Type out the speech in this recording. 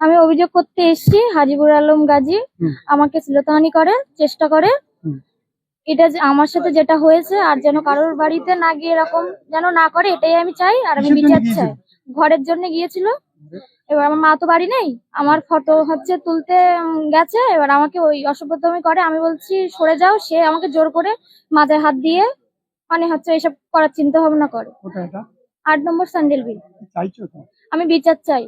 আমি অভিযোগ করতে এসেছি হাজিবুর আলম গাজী আমাকে শ্লীলতাহানি করে চেষ্টা করে। এটা আমার সাথে যেটা হয়েছে আর যেন কারোর বাড়িতে না গিয়ে এরকম যেন না করে, এটাই আমি চাই। আর আমি বিচার চাই। ঘরের জন্য গিয়েছিল, এবার আমার মা তো বাড়ি নেই, আমার ফটো হচ্ছে তুলতে গেছে, এবার আমাকে ওই অসভ্যতামি করে। আমি বলছি সরে যাও, সে আমাকে জোর করে মাথায় হাত দিয়ে মানে হচ্ছে এসব করার চিন্তা ভাবনা করে। 8 নম্বর স্যান্ডেল বিল। আমি বিচার চাই।